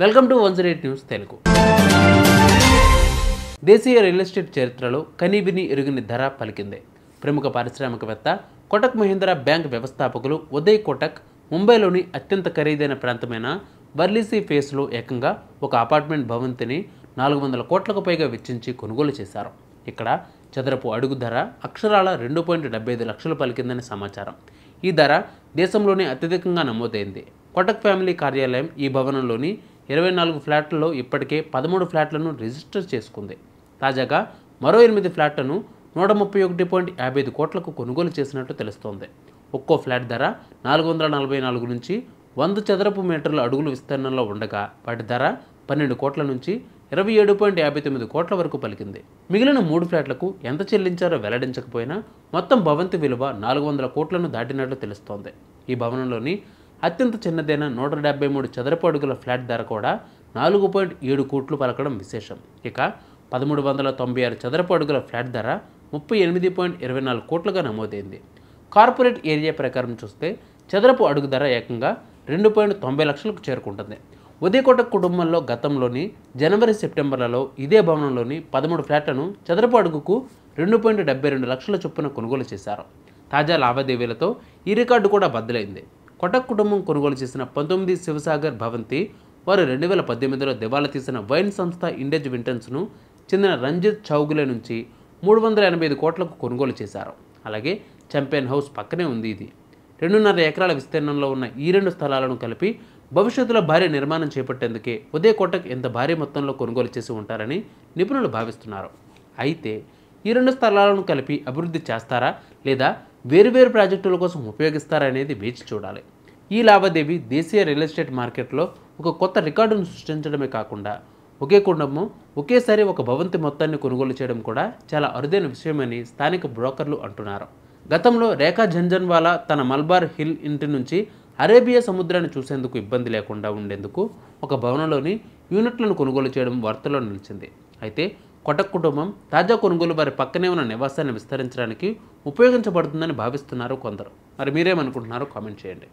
Welcome to 108 news Telugu. దేశీయ real estate చరిత్రలో కనీవిని ఎరుగని ధర పలికింది. ప్రముఖ పారిశ్రామికవేత్త కోటక్ మహీంద్రా బ్యాంక్ వ్యవస్థాపకులు ఉదయ్ కోటక్ ముంబైలోని అత్యంత ఖరీదైన ప్రాంతమైన వర్లీసీ ఫేస్లో ఏకంగా ఒక అపార్ట్మెంట్ భవంతిని 400 కోట్లకు పైగా వెచ్చించి కొనుగోలు చేశారు. ఇక్కడ చదరపు అడుగు ధర అక్షరాల 2.75 లక్షలు పలికిందని సమాచారం. ఈ ధర దేశంలోనే అత్యధికంగా నమోదైంది. కోటక్ ఫ్యామిలీ కార్యాలయం ఈ భవనంలోని 24 ఫ్లాట్లలో ఇప్పటికే 13 ఫ్లాట్లను రిజిస్టర్ చేసుకుంది. తాజాగా మరో 8 ఫ్లాట్లను 131.55 కోట్లకు కొనుగోలు చేసినట్టు తెలుస్తోంది. ఒక్కో ఫ్లాట్ ధర 444 నుంచి 100 చదరపు మీటర్ల అడుగుల విస్తీర్ణంలో ఉండగా వాటి ధర 12 కోట్ల నుంచి 27.59 కోట్ల వరకు పలికింది. మిగిలిన 3 ఫ్లాట్లకు ఎంత చెల్లించారో వెల్లడించకపోయినా మొత్తం భవంతి విలువ 400 కోట్లను దాటినట్లు తెలుస్తోంది. ఈ భవనంలోని అత్యంత చిన్నదైన 173 చదరపు అడుగుల ఫ్లాట్ ధర కూడా 4.7 కోట్లు పలకడం విశేషం. ఇక 1396 చదరపు అడుగుల ఫ్లాట్ ధర 38.24 కోట్లుగా నమోదైంది. కార్పొరేట్ ఏరియా ప్రకారం చూస్తే చదరపు అడుగు ధర ఏకంగా 2.90 లక్షలకు చేరుకుంటుంది. ఉదయ్ కోటక్ కుటుంబంలో గతంలోని జనవరి సెప్టెంబర్లలో ఇదే భవనంలోని 13 ఫ్లాట్లను చదరపు అడుగుకు 2.72 లక్షల చొప్పున కొనుగోలు చేశారు. తాజా లావాదేవీలతో ఈ రికార్డు కూడా బద్దలైంది. కోటక్ కుటుంబం కొనుగోలు చేసిన 19 శివసాగర్ భవంతి వారు 2018లో దివాలా తీసిన వైన్ సంస్థ ఇండేజ్ వింటన్స్ను చెందిన రంజిత్ చౌగులే నుంచి 385 కోట్లకు కొనుగోలు చేశారు. అలాగే ఛాంపియన్ హౌస్ పక్కనే ఉంది. ఇది 2.5 ఎకరాల విస్తీర్ణంలో ఉన్న ఈ 2 స్థలాలను కలిపి భవిష్యత్తులో భారీ నిర్మాణం చేపట్టేందుకే ఉదయ్ కోటక్ ఇంత భారీ మొత్తంలో కొనుగోలు చేసి ఉంటారని నిపుణులు భావిస్తున్నారు. అయితే ఈ 2 స్థలాలను కలిపి అభివృద్ధి చేస్తారా లేదా వేరువేరు ప్రాజెక్టుల కోసం ఉపయోగిస్తారా అనేది వేచి చూడాలి. ఈ లావాదేవీ దేశీయ రియల్ ఎస్టేట్ మార్కెట్లో ఒక కొత్త రికార్డును సృష్టించడమే కాకుండా ఒకే కుటుంబం ఒకేసారి ఒక భవంతి మొత్తాన్ని కొనుగోలు చేయడం కూడా చాలా అరుదైన విషయమని స్థానిక బ్రోకర్లు అంటున్నారు. గతంలో రేఖా ఝంఝన్వాలా తన మల్బార్ హిల్ ఇంటి నుంచి అరేబియా సముద్రాన్ని చూసేందుకు ఇబ్బంది లేకుండా ఉండేందుకు ఒక భవనంలోని యూనిట్లను కొనుగోలు చేయడం వార్తల్లో నిలిచింది. అయితే కోటక్ కుటుంబం తాజా కొనుగోలు వారి పక్కనే ఉన్న నివాసాన్ని విస్తరించడానికి ఉపయోగించబడుతుందని భావిస్తున్నారు కొందరు. మరి మీరేమనుకుంటున్నారో కామెంట్ చేయండి.